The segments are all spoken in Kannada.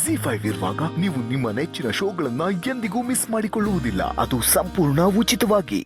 ಜಿ5 ಇರುವಾಗ ನೀವು ನಿಮ್ಮ ನೆಚ್ಚಿನ ಶೋಗಳನ್ನ ಎಂದಿಗೂ ಮಿಸ್ ಮಾಡಿಕೊಳ್ಳುವುದಿಲ್ಲ. ಅದು ಸಂಪೂರ್ಣ ಉಚಿತವಾಗಿ.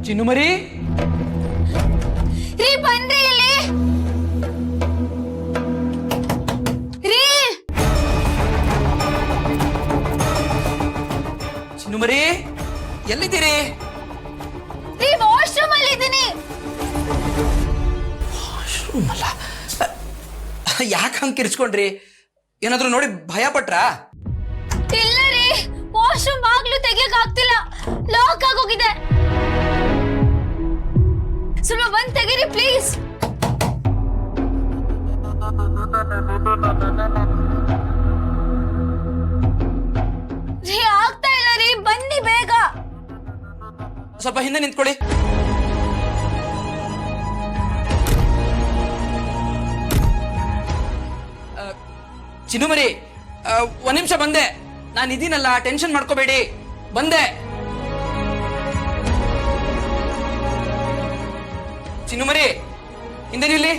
ಚಿನ್ನು ಮರಿ ರೀ ಬನ್ರಿ ಇಲ್ಲಿ ರೀ. ಚಿನ್ನು ಮರಿ ಎಲ್ಲಿದ್ದೀರಿ? ರೀ ವಾಶ್ರೂಮ್ ಅಲ್ಲಿ ಇದ್ದೀನಿ. ವಾಶ್ರೂಮ್ ಅಲ್ಲ, ಯಾಕೆ ಹಂಗೆ ಕಿರ್ಚ್ಕೊಂಡ್ರಿ? ಏನಾದ್ರು ನೋಡಿ ಭಯ ಪಟ್ರಾ? ಇಲ್ಲ ರೀ, ವಾಶ್ರೂಮ್ ಬಾಗ್ಲು ತೆಗಿಯಕ್ ಆಗ್ತಿಲ್ಲ, ಲಾಕ್ ಆಗೋಗಿದೆ. ಸ್ವಲ್ಪ ಬಂದ್ ತೆಗೀರಿ ಪ್ಲೀಸ್. ರೀ ಆಗ್ತಾ ಇಲ್ಲ ರೀ, ಬನ್ನಿ ಬೇಗ. ಸ್ವಲ್ಪ ಹಿಂದೆ ನಿಂತ್ಕೊಳ್ಳಿ. ಚಿನ್ನು ಮರಿ, ಒಂದ್ ನಿಮಿಷ ಬಂದೆ. ನಾನು ಇದೀನಲ್ಲ, ಟೆನ್ಷನ್ ಮಾಡ್ಕೋಬೇಡಿ, ಬಂದೆ. ಚಿನ್ನು ಮರಿ ಹಿಂದೆ ನಿಲ್ಲಿ.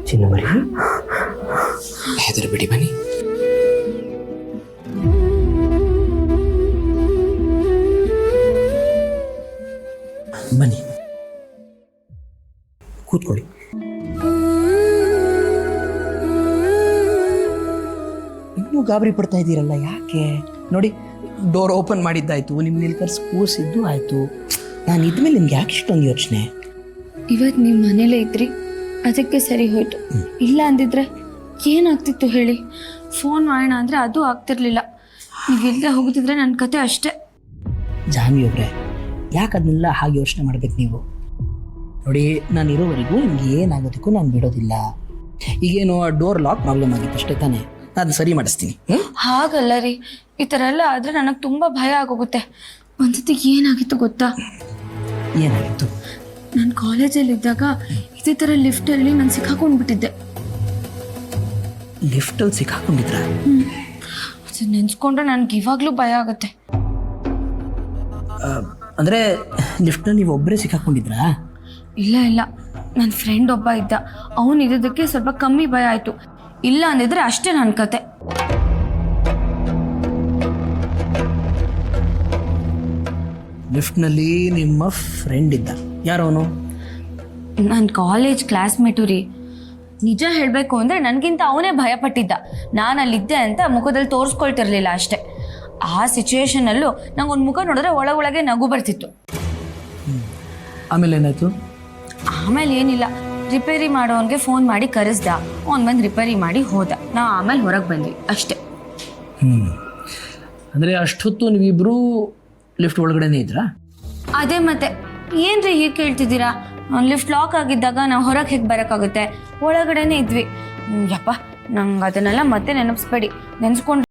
ಚಿನ್ನು ಮರಿ ಹೆದರಬೇಡಿ, ಬನ್ನಿ. ಬನ್ನಿ, ಕೂತ್ಕೊಳ್ಳಿ. ಇನ್ನೂ ಗಾಬರಿ ಪಡ್ತಾ ಇದ್ದೀರಲ್ಲ, ಯಾಕೆ? ನೋಡಿ, ಡೋರ್ ಓಪನ್ ಮಾಡಿದ್ದಾಯ್ತು, ನಿಮ್ಮ ನಿಲ್ಕರ್ಸ್ ಕೂಸಿದ್ದು ಆಯ್ತು. ನಾನು ಇದ್ಮೇಲೆ ನಿಮ್ಗೆ ಯಾಕೆ ಇಷ್ಟೊಂದು ಯೋಚನೆ? ಇವತ್ತು ನೀವು ಮನೇಲೇ ಇದ್ರಿ, ಅದಕ್ಕೆ ಸರಿ ಹೋಯ್ತು. ಇಲ್ಲ ಅಂದಿದ್ರೆ ಏನಾಗ್ತಿತ್ತು ಹೇಳಿ? ಫೋನ್ ಮಾಡೋಣ ಅಂದರೆ ಅದು ಆಗ್ತಿರ್ಲಿಲ್ಲ. ನೀವು ಇಲ್ಲದೆ ಹೋಗ್ತಿದ್ರೆ ನನ್ನ ಕತೆ ಅಷ್ಟೇ. ಜಾನ್ವಿ ಒಬ್ರೆ, ಯಾಕೆ ಅದನ್ನೆಲ್ಲ ಹಾಗೆ ಯೋಚನೆ ಮಾಡ್ಬೇಕು ನೀವು? ನೋಡಿ, ನಾನು ಇರೋವರೆಗೂ ನಿಮ್ಗೆ ಏನಾಗೋದಕ್ಕೂ ನಾನು ಬಿಡೋದಿಲ್ಲ. ಈಗೇನು ಡೋರ್ ಲಾಕ್ ಪ್ರಾಬ್ಲಮ್ ಆಗಿತ್ತು ಅಷ್ಟೇ ತಾನೇ, ನಾನು ಸರಿ ಮಾಡಿಸ್ತೀನಿ. ಹಾಗಲ್ಲ ರೀ, ಈ ಥರ ಎಲ್ಲ ಆದರೆ ನನಗೆ ತುಂಬ ಭಯ ಆಗೋಗುತ್ತೆ. ಒಂದ್ಸತಿ ಏನಾಗಿತ್ತು ಗೊತ್ತಾ? ಏನಾಗಿತ್ತು? ನಾನು ಕಾಲೇಜಲ್ಲಿದ್ದಾಗ ಇದೇ ಥರ ಲಿಫ್ಟಲ್ಲಿ ನಾನು ಸಿಕ್ಕಾಕೊಂಡ್ಬಿಟ್ಟಿದ್ದೆ. ಲಿಫ್ಟಲ್ಲಿ ಸಿಕ್ಕಾಕೊಂಡಿದ್ರ? ಅದು ನೆನ್ಸ್ಕೊಂಡ್ರೆ ನನಗೆ ಇವಾಗಲೂ ಭಯ ಆಗುತ್ತೆ. ಅಂದರೆ ಲಿಫ್ಟ್ನಲ್ಲಿ ನೀವು ಒಬ್ಬರೇ ಸಿಕ್ಕಾಕೊಂಡಿದ್ರಾ? ಇಲ್ಲ ಇಲ್ಲ, ನನ್ನ ಫ್ರೆಂಡ್ ಒಬ್ಬ ಇದ್ದ, ಅವನು ಇದ್ದದಕ್ಕೆ ಸ್ವಲ್ಪ ಕಮ್ಮಿ ಭಯ ಆಯಿತು. ಇಲ್ಲ ಅಂದಿದ್ರೆ ಅಷ್ಟೇ ನನ್ನ ಕತೆ. ಲಿಫ್ಟ್ನಲ್ಲಿ ನಿಮ್ಮ ಫ್ರೆಂಡ್ ಇದ್ದ, ಯಾರವನು? ನನ್ನ ಕಾಲೇಜ್ ಕ್ಲಾಸ್ಮೇಟು ರೀ. ನಿಜ ಹೇಳಬೇಕು ಅಂದರೆ ನನಗಿಂತ ಅವನೇ ಭಯಪಟ್ಟಿದ್ದ. ನಾನು ಅಲ್ಲಿದ್ದೆ ಅಂತ ಮುಖದಲ್ಲಿ ತೋರಿಸ್ಕೊಳ್ತಿರ್ಲಿಲ್ಲ ಅಷ್ಟೇ. ಆ ಸಿಚುವೇಶನಲ್ಲೂ ನಂಗೆ ಒಂದು ಮುಖ ನೋಡಿದ್ರೆ ಒಳಗೊಳಗೆ ನಗು ಬರ್ತಿತ್ತು. ಆಮೇಲೆ ಏನಾಯ್ತು? ಆಮೇಲೆ ಏನಿಲ್ಲ, ರಿಪೇರಿ ಮಾಡೋವನಿಗೆ ಫೋನ್ ಮಾಡಿ ಕರೆಸ್ದ, ಅವ್ನು ಬಂದು ರಿಪೇರಿ ಮಾಡಿ ಹೋದ. ನಾವು ಆಮೇಲೆ ಹೊರಗೆ ಬಂದ್ವಿ ಅಷ್ಟೇ. ಅಂದರೆ ಅಷ್ಟೊತ್ತು ನೀವಿಬ್ಬರು ಲಿಫ್ಟ್ ಒಳಗಡೆನೇ ಇದ್ರಾ? ಅದೇ ಮತ್ತೆ ಏನ್ರಿ ಹೀಗೆ ಕೇಳ್ತಿದ್ದೀರಾ? ಲಿಫ್ಟ್ ಲಾಕ್ ಆಗಿದ್ದಾಗ ನಾವು ಹೊರಗೆ ಹೇಗೆ ಬರೋಕ್ಕಾಗುತ್ತೆ? ಒಳಗಡೆನೇ ಇದ್ವಿ. ಯಪ್ಪ, ನಂಗೆ ಅದನ್ನೆಲ್ಲ ಮತ್ತೆ ನೆನಪಿಸ್ಬೇಡಿ. ನೆನೆಸ್ಕೊಂಡು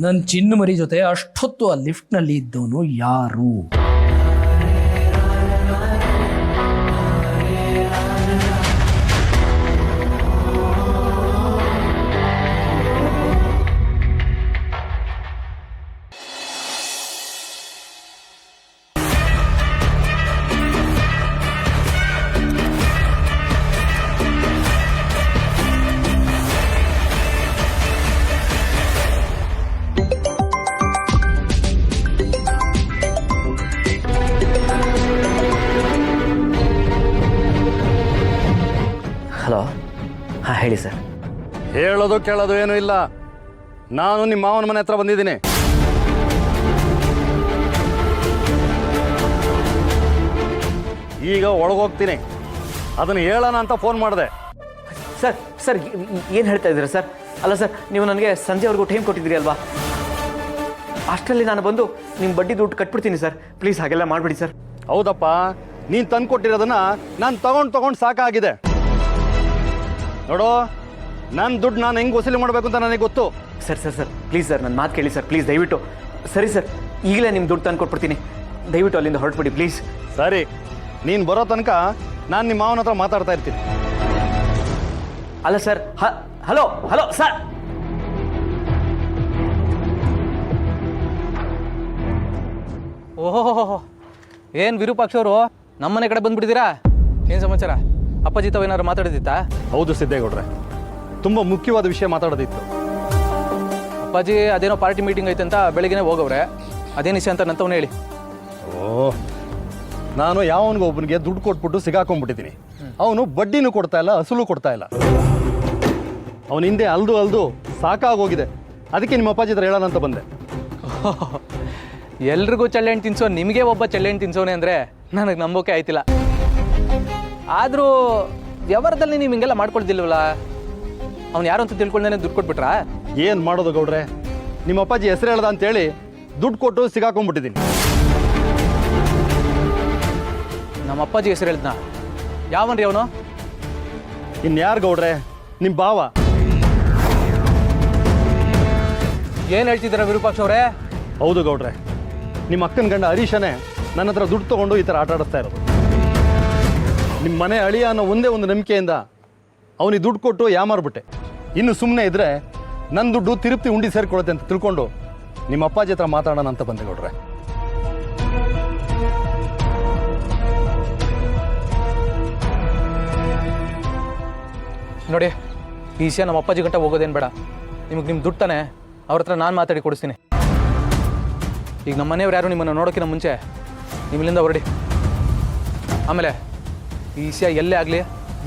ನನ್ನ ಚಿನ್ನು ಮರಿ ಜೊತೆ ಅಷ್ಟೊತ್ತು ಆ ಲಿಫ್ಟ್ನಲ್ಲಿ ಇದ್ದವನು ಯಾರು? ಹೇಳಿ ಸರ್. ಹೇಳೋದು ಕೇಳೋದು ಏನೂ ಇಲ್ಲ. ನಾನು ನಿಮ್ಮ ಮಾವನ ಮನೆ ಹತ್ರ ಬಂದಿದ್ದೀನಿ. ಈಗ ಒಳಗೋಗ್ತೀನಿ. ಅದನ್ನು ಹೇಳೋಣ ಅಂತ ಫೋನ್ ಮಾಡಿದೆ. ಸರ್ ಸರ್ ಏನು ಹೇಳ್ತಾ ಇದ್ದೀರಾ ಸರ್? ಅಲ್ಲ ಸರ್, ನೀವು ನನಗೆ ಸಂಜೆವರೆಗೂ ಟೈಮ್ ಕೊಟ್ಟಿದ್ದೀರಿ ಅಲ್ವಾ? ಅಷ್ಟರಲ್ಲಿ ನಾನು ಬಂದು ನಿಮ್ಮ ಬಡ್ಡಿ ದುಡ್ಡು ಕಟ್ಬಿಡ್ತೀನಿ ಸರ್. ಪ್ಲೀಸ್ ಹಾಗೆಲ್ಲ ಮಾಡಿಬಿಡಿ ಸರ್. ಹೌದಪ್ಪ, ನೀನು ತಂದು ಕೊಟ್ಟಿರೋದನ್ನ ನಾನು ತಗೊಂಡು ಸಾಕಾಗಿದೆ. ನೋಡು, ನನ್ನ ದುಡ್ಡು ನಾನು ಹೆಂಗೆ ವಸೂಲಿ ಮಾಡಬೇಕು ಅಂತ ನನಗೆ ಗೊತ್ತು. Sir sir sir please sir, ನನ್ನ ಮಾತು ಕೇಳಿ ಸರ್, ಪ್ಲೀಸ್ ದಯವಿಟ್ಟು. ಸರಿ ಸರ್, ಈಗಲೇ ನಿಮ್ಮ ದುಡ್ಡು ತಂದು ಕೊಟ್ಬಿಡ್ತೀನಿ. ದಯವಿಟ್ಟು ಅಲ್ಲಿಂದ ಹೊರಟ್ಬಿಡಿ ಪ್ಲೀಸ್. ಸರಿ, ನೀನು ಬರೋ ತನಕ ನಾನು ನಿಮ್ಮ ಮಾವನ ಹತ್ರ ಮಾತಾಡ್ತಾ ಇರ್ತೀನಿ. ಅಲ್ಲ ಸರ್, ಹಲೋ ಹಲೋ ಸರ್. ಓಹೋ, ಏನು ವಿರೂಪಾಕ್ಷ ಅವರು ನಮ್ಮನೆ ಕಡೆ ಬಂದ್ಬಿಟ್ಟಿದ್ದೀರಾ? ಏನು ಸಮಾಚಾರ? ಅಪ್ಪಾಜಿ ತಾವು ಏನಾದ್ರು ಮಾತಾಡೋದಿತ್ತಾ? ಹೌದು ಸಿದ್ದೇಗೌಡ್ರೆ, ತುಂಬ ಮುಖ್ಯವಾದ ವಿಷಯ ಮಾತಾಡೋದಿತ್ತು. ಅಪ್ಪಾಜಿ ಅದೇನೋ ಪಾರ್ಟಿ ಮೀಟಿಂಗ್ ಐತೆ ಅಂತ ಬೆಳಗ್ಗೆನೇ ಹೋಗವ್ರೆ. ಅದೇನು ವಿಷಯ ಅಂತ ನಂತವನ್ನ ಹೇಳಿ. ಓಹ್, ನಾನು ಯಾವನಿಗೊಬ್ಬನಿಗೆ ದುಡ್ಡು ಕೊಟ್ಬಿಟ್ಟು ಸಿಗಾಕೊಂಡ್ಬಿಟ್ಟಿದ್ದೀನಿ. ಅವನು ಬಡ್ಡಿನೂ ಕೊಡ್ತಾ ಇಲ್ಲ, ಅಸಲು ಕೊಡ್ತಾ ಇಲ್ಲ. ಅವನ ಹಿಂದೆ ಅಲ್ದು ಸಾಕಾಗೋಗಿದೆ. ಅದಕ್ಕೆ ನಿಮ್ಮ ಅಪ್ಪಾಜಿ ಹತ್ರ ಹೇಳೋಣ ಅಂತ ಬಂದೆ. ಎಲ್ರಿಗೂ ಚಳ್ಳೆಹಣ್ಣು ತಿನ್ಸೋ ನಿಮಗೆ ಒಬ್ಬ ಚಳ್ಳೆಹಣ್ಣು ತಿನ್ಸೋನೆ ಅಂದರೆ ನನಗೆ ನಂಬೋಕೆ ಆಯ್ತಿಲ್ಲ. ಆದರೂ ವ್ಯವಹಾರದಲ್ಲಿ ನೀವು ಹಿಂಗೆಲ್ಲ ಮಾಡ್ಕೊಳ್ತಿಲ್ವಲ್ಲ? ಅವ್ನು ಯಾರು ಅಂತ ತಿಳ್ಕೊಂಡೇನೆ ದುಡ್ಡು ಕೊಟ್ಬಿಟ್ರಾ? ಏನು ಮಾಡೋದು ಗೌಡ್ರೆ, ನಿಮ್ಮ ಅಪ್ಪಾಜಿ ಹೆಸರು ಹೇಳ್ದ ಅಂತೇಳಿ ದುಡ್ಡು ಕೊಟ್ಟು ಸಿಗಾಕೊಂಡ್ಬಿಟ್ಟಿದ್ದೀನಿ. ನಮ್ಮ ಅಪ್ಪಾಜಿ ಹೆಸರು ಹೇಳ್ದನಾ? ಯಾವನ್ರಿ ಅವನು? ಇನ್ಯಾರು ಗೌಡ್ರೆ, ನಿಮ್ಮ ಭಾವ. ಏನು ಹೇಳ್ತಿದ್ದೀರಾ ವಿರೂಪಾಕ್ಷ ಅವರೇ? ಹೌದು ಗೌಡ್ರೆ, ನಿಮ್ಮ ಅಕ್ಕನ ಗಂಡ ಹರೀಶನೇ ನನ್ನ ಹತ್ರ ದುಡ್ಡು ತೊಗೊಂಡು ಈ ಥರ ಆಟ ಆಡಿಸ್ತಾ ಇರೋದು. ನಿಮ್ಮ ಮನೆ ಅಳಿಯ ಅನ್ನೋ ಒಂದೇ ಒಂದು ನಂಬಿಕೆಯಿಂದ ಅವನಿಗೆ ದುಡ್ಡು ಕೊಟ್ಟು ಯಾಮಾರ್ಬಿಟ್ಟೆ. ಇನ್ನು ಸುಮ್ಮನೆ ಇದ್ದರೆ ನನ್ನ ದುಡ್ಡು ತಿರುಪ್ತಿ ಉಂಡಿ ಸೇರಿಕೊಳ್ಳುತ್ತೆ ಅಂತ ತಿಳ್ಕೊಂಡು ನಿಮ್ಮ ಅಪ್ಪಾಜಿ ಹತ್ರ ಮಾತಾಡೋಣ ಅಂತ ಬಂದೆ ಗೌಡ್ರೆ. ನೋಡಿ, ಈ ವಿಷಯ ನಮ್ಮ ಅಪ್ಪಾಜಿ ಗಂಟ ಹೋಗೋದೇನು ಬೇಡ. ನಿಮಗೆ ನಿಮ್ಮ ದುಡ್ಡು ತಾನೆ, ಅವ್ರ ಹತ್ರ ನಾನು ಮಾತಾಡಿ ಕೊಡಿಸ್ತೀನಿ. ಈಗ ನಮ್ಮ ಮನೆಯವ್ರು ಯಾರು ನಿಮ್ಮನ್ನು ನೋಡೋಕ್ಕಿಂತ ಮುಂಚೆ ನಿಮ್ಮಿಂದ ಹೊರಡಿ. ಆಮೇಲೆ ಈ ವಿಷಯ ಎಲ್ಲೇ ಆಗಲಿ,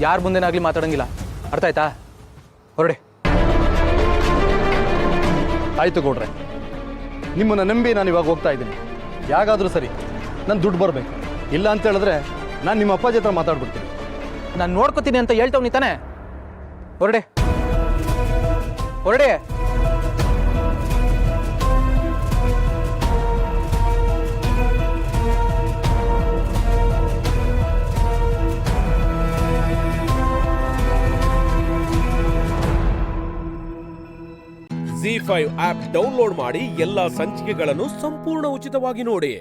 ಯಾರ ಮುಂದೆನಾಗಲಿ ಮಾತಾಡೋಂಗಿಲ್ಲ. ಅರ್ಥ ಆಯ್ತಾ? ಹೊರಡಿ. ಆಯಿತು ಗೌಡ್ರೆ, ನಿಮ್ಮನ್ನು ನಂಬಿ ನಾನು ಇವಾಗ ಹೋಗ್ತಾ ಇದ್ದೀನಿ. ಯಾಗಾದರೂ ಸರಿ ನನ್ನ ದುಡ್ಡು ಬರಬೇಕು. ಇಲ್ಲ ಅಂತ ಹೇಳಿದ್ರೆ ನಾನು ನಿಮ್ಮ ಅಪ್ಪಾಜಿ ಹತ್ರ ಮಾತಾಡ್ಬಿಡ್ತೀನಿ. ನಾನು ನೋಡ್ಕೋತೀನಿ ಅಂತ ಹೇಳ್ತಾವ್ ನೀ ತಾನೆ? ಹೊರಡಿ, ಹೊರಡಿ. ZEE5 ಆಪ್ ಡೌನ್ಲೋಡ್ ಮಾಡಿ ಎಲ್ಲಾ ಸಂಚಿಕೆಗಳನ್ನು ಸಂಪೂರ್ಣ ಉಚಿತವಾಗಿ ನೋಡಿ.